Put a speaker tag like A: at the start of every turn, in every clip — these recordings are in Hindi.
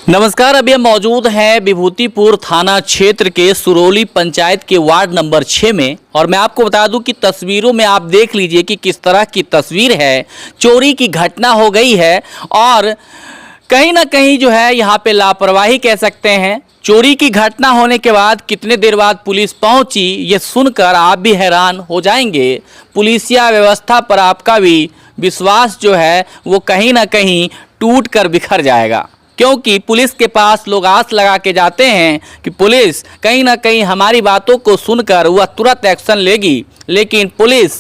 A: नमस्कार। अभी हम मौजूद हैं विभूतिपुर थाना क्षेत्र के सुरौली पंचायत के वार्ड नंबर 6 में और मैं आपको बता दूं कि तस्वीरों में आप देख लीजिए कि किस तरह की तस्वीर है। चोरी की घटना हो गई है और कहीं ना कहीं जो है यहाँ पे लापरवाही कह सकते हैं। चोरी की घटना होने के बाद कितने देर बाद पुलिस पहुंची, ये सुनकर आप भी हैरान हो जाएंगे। पुलिसिया व्यवस्था पर आपका भी विश्वास जो है वो कहीं ना कहीं टूट कर बिखर जाएगा, क्योंकि पुलिस के पास लोग आस लगा के जाते हैं कि पुलिस कहीं ना कहीं हमारी बातों को सुनकर वह तुरंत एक्शन लेगी, लेकिन पुलिस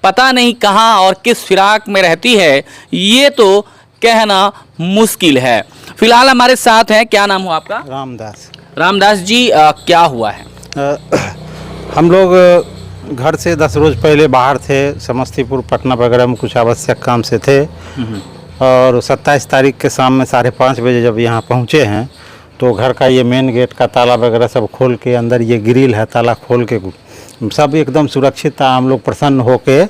A: पता नहीं कहां और किस फिराक में रहती है, ये तो कहना मुश्किल है। फिलहाल हमारे साथ हैं, क्या नाम हो आपका?
B: रामदास।
A: रामदास जी, क्या हुआ है?
B: हम लोग घर से 10 रोज पहले बाहर थे, समस्तीपुर पटना वगैरह में कुछ आवश्यक काम से थे और 27 तारीख के शाम में 5:30 बजे जब यहाँ पहुँचे हैं तो घर का ये मेन गेट का ताला वगैरह सब खोल के, अंदर ये ग्रिल है ताला खोल के सब एकदम सुरक्षित था। हम लोग प्रसन्न होके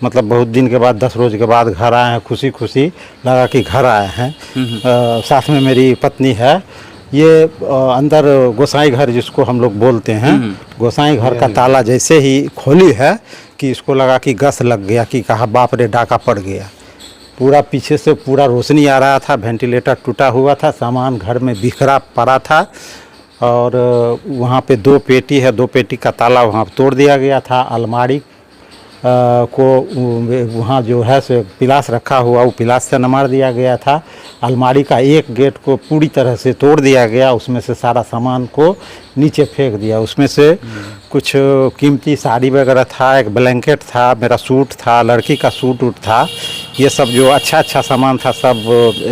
B: मतलब बहुत दिन के बाद 10 रोज के बाद घर आए हैं, खुशी खुशी लगा कि घर आए हैं। साथ में मेरी पत्नी है। ये अंदर गोसाई घर जिसको हम लोग बोलते हैं, गोसाई घर का ताला जैसे ही खोली है कि इसको लगा कि गस लग गया, कि कहा बाप रे डाका पड़ गया। पूरा पीछे से पूरा रोशनी आ रहा था, वेंटिलेटर टूटा हुआ था, सामान घर में बिखरा पड़ा था और वहाँ पे 2 पेटी है, 2 पेटी का ताला वहाँ तोड़ दिया गया था। अलमारी को वहाँ जो है से पिलास रखा हुआ, वो पिलास से नमार दिया गया था। अलमारी का एक गेट को पूरी तरह से तोड़ दिया गया, उसमें से सारा सामान को नीचे फेंक दिया। उसमें से कुछ कीमती साड़ी वगैरह था, एक ब्लैंकेट था, मेरा सूट था, लड़की का सूट उट था, ये सब जो अच्छा सामान था सब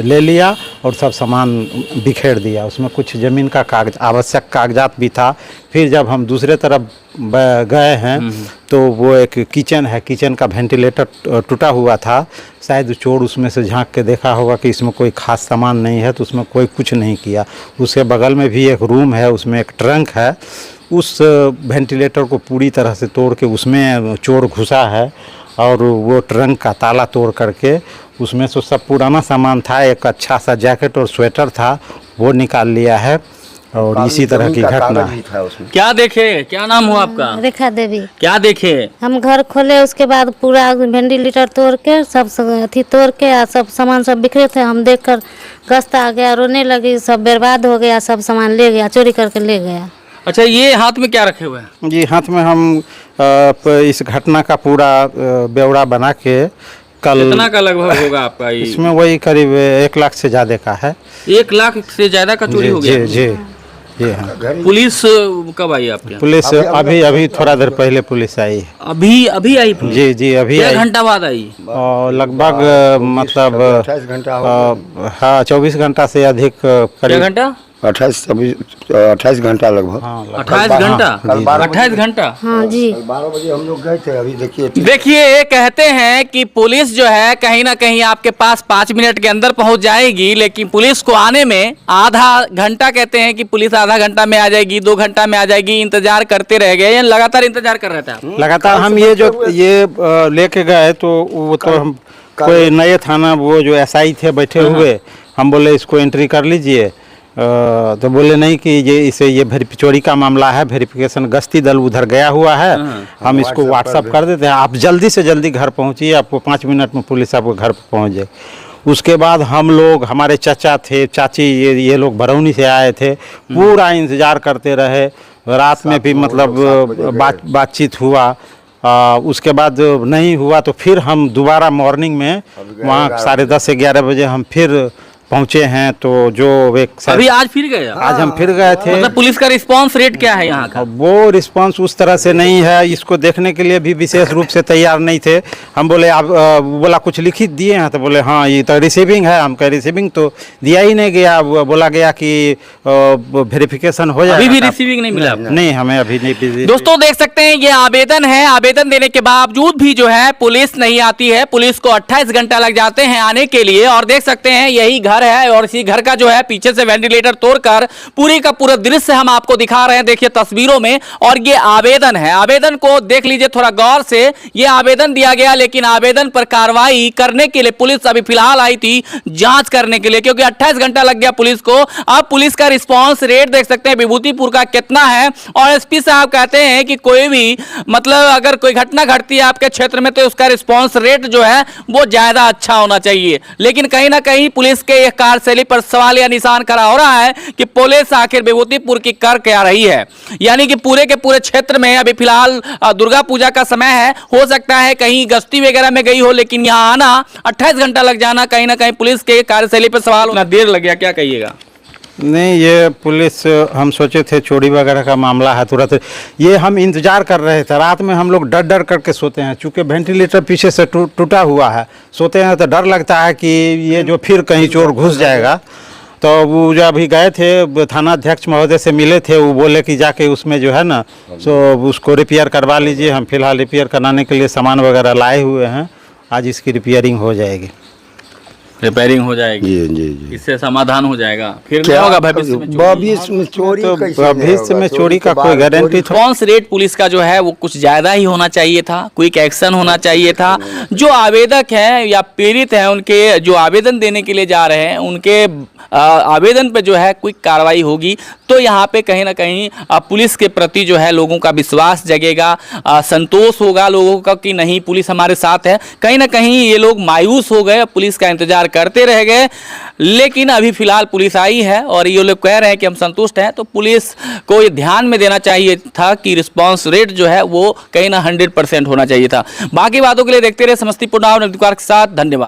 B: ले लिया और सब सामान बिखेर दिया। उसमें कुछ ज़मीन का कागज, आवश्यक कागजात भी था। फिर जब हम दूसरे तरफ गए हैं तो वो एक किचन है, किचन का वेंटिलेटर टूटा हुआ था। शायद चोर उसमें से झांक के देखा होगा कि इसमें कोई ख़ास सामान नहीं है, तो उसमें कोई कुछ नहीं किया। उसके बगल में भी एक रूम है, उसमें एक ट्रंक है, उस वेंटिलेटर को पूरी तरह से तोड़ के उसमें चोर घुसा है और वो ट्रंक का ताला तोड़ करके उसमें से सब पुराना सामान था, एक अच्छा सा जैकेट और स्वेटर था, वो निकाल लिया है। और इसी तरह की घटना है।
A: क्या देखे? क्या नाम हो आपका?
C: रेखा देवी।
A: क्या देखे?
C: हम घर खोले, उसके बाद पूरा वेंटिलेटर तोड़ के सब अथी तोड़ के सब सामान सब बिखरे थे। हम देखकर गश्त आ गया, रोने लगी, सब बर्बाद हो गया, सब सामान ले गया, चोरी करके ले गया।
A: अच्छा, ये हाथ में क्या रखे हुए हैं?
B: जी, हाथ में हम इस घटना का पूरा ब्यौरा बना के कल।
A: कितना का लगभग होगा आपका?
B: इसमें वही करीब 1 लाख से ज़्यादा का है।
A: 1 लाख से ज़्यादा का चोरी हो गया?
B: जी हाँ।
A: पुलिस कब आई आपके?
B: पुलिस अभी थोड़ा देर पहले पुलिस आई है।
A: अभी आई पुलिस?
B: जी अभी आई।
A: 1 घंटा बाद आई?
B: और लगभग मतलब 28 घंटा से अधिक।
A: क्या घंटा?
D: 28 घंटा लगभग।
A: 28 घंटा? 28 घंटा?
C: हाँ जी।
D: 12 बजे हम लोग गए थे। अभी
A: देखिए, कहते हैं कि पुलिस जो है कहीं ना कहीं आपके पास 5 मिनट के अंदर पहुंच जाएगी, लेकिन पुलिस को आने में आधा घंटा, कहते हैं कि पुलिस आधा घंटा में आ जाएगी, 2 घंटा में आ जाएगी। इंतजार करते रह गए, लगातार इंतजार कर रहे थे?
B: लगातार हम ये लेके गए तो वो तो हम कोई नए थाना वो जो SI थे बैठे हुए, हम बोले इसको एंट्री कर लीजिए, तो बोले नहीं कि ये चोरी का मामला है, वेरिफिकेशन गश्ती दल उधर गया हुआ है, हम इसको व्हाट्सअप कर देते हैं, आप जल्दी से जल्दी घर पहुंचिए, आपको 5 मिनट में पुलिस आपको घर पर पहुंच जाए। उसके बाद हम लोग, हमारे चाचा थे, चाची, ये लोग बरौनी से आए थे, पूरा इंतज़ार करते रहे। रात में भी मतलब बातचीत हुआ। उसके बाद नहीं हुआ तो फिर हम दोबारा मॉर्निंग में वहाँ 10:30 से 11 बजे हम फिर पहुंचे हैं। तो जो
A: अभी आज फिर गए?
B: आज हम फिर गए थे।
A: मतलब पुलिस का रिस्पांस रेट क्या है यहाँ का?
B: वो रिस्पांस उस तरह से नहीं है, इसको देखने के लिए भी विशेष रूप से तैयार नहीं थे। हम बोले आप बोला कुछ लिखित दिए हैं, तो बोले हाँ ये तो रिसीविंग है। हम कह रिसीविंग तो दिया ही नहीं गया, बोला गया कि वेरिफिकेशन हो जाएगा।
A: अभी भी रिसीविंग नहीं मिला?
B: नहीं, हमें अभी नहीं।
A: दोस्तों देख सकते हैं, ये आवेदन है, आवेदन देने के बावजूद भी जो है पुलिस नहीं आती है। पुलिस को 28 घंटा लग जाते हैं आने के लिए। और देख सकते हैं यही घर घर है और इसी घर का जो है पीछे से वेंटिलेटर तोड़कर पूरी का पूरा दृश्य हम आपको दिखा रहे हैं, देखिए तस्वीरों में। और ये आवेदन है, आवेदन को देख लीजिए थोड़ा गौर से। ये आवेदन दिया गया, लेकिन आवेदन पर कार्रवाई करने के लिए पुलिस अभी फिलहाल आई थी जांच करने के लिए, क्योंकि 28 घंटा लग गया पुलिस को। अब पुलिस का रिस्पांस रेट देख सकते हैं विभूतिपुर का कितना है। और एसपी साहब कहते हैं कि कोई भी मतलब अगर कोई घटना घटती है आपके क्षेत्र में तो उसका रिस्पांस रेट जो है वो ज्यादा अच्छा होना चाहिए। लेकिन कहीं ना कहीं पुलिस के यह कार्यशैली पर सवाल या निशान खड़ा हो रहा है कि पुलिस आखिर विभूतिपुर की कर क्या रही है। यानी कि पूरे के पूरे क्षेत्र में अभी फिलहाल दुर्गा पूजा का समय है, हो सकता है कहीं गश्ती वगैरह में गई हो, लेकिन यहां आना 28 घंटा लग जाना कहीं ना कहीं पुलिस के कार्यशैली पर सवाल होना, देर लग गया, क्या कहिएगा?
B: नहीं, ये पुलिस हम सोचे थे चोरी वगैरह का मामला है तुरंत। ये हम इंतजार कर रहे थे, रात में हम लोग डर डर करके सोते हैं, चूँकि वेंटिलेटर पीछे से टूटा हुआ है, सोते हैं तो डर लगता है कि ये जो फिर कहीं चोर घुस जाएगा। तो वो जब अभी गए थे थाना अध्यक्ष महोदय से मिले थे, वो बोले कि जाके उसमें जो है ना सो उसको रिपेयर करवा लीजिए। हम फिलहाल रिपेयर कराने के लिए सामान वगैरह लाए हुए हैं, आज इसकी रिपेयरिंग हो जाएगी।
A: रिपेयरिंग हो जाएगी,
D: जी जी जी।
A: इससे समाधान हो जाएगा, फिर
D: क्या
A: क्या होगा भविष्य में?
D: भविष्य में चोरी
B: तो
D: कैसे नहीं
B: भविष्य
D: होगा?
B: में चोरी का
D: के
B: कोई
D: बाद
B: गारंटी
D: चोरी-
A: रिस्पॉन्स रेट पुलिस का जो है वो कुछ ज्यादा ही होना चाहिए था, क्विक एक्शन होना चाहिए था। जो आवेदक हैं या पीड़ित हैं, उनके जो आवेदन देने के लिए जा रहे हैं, उनके आवेदन पे जो है क्विक कार्रवाई होगी तो यहाँ पे कहीं ना कहीं पुलिस के प्रति जो है लोगों का विश्वास जगेगा, संतोष होगा लोगों का कि नहीं पुलिस हमारे साथ है। कहीं ना कहीं ये लोग मायूस हो गए, पुलिस का इंतजार करते रह गए, लेकिन अभी फिलहाल पुलिस आई है और ये लोग कह रहे हैं कि हम संतुष्ट हैं। तो पुलिस को ये ध्यान में देना चाहिए था कि रिस्पांस रेट जो है वो कहीं ना 100% होना चाहिए था। बाकी बातों के लिए देखते रहे समस्तीपुर नाव के साथ। धन्यवाद।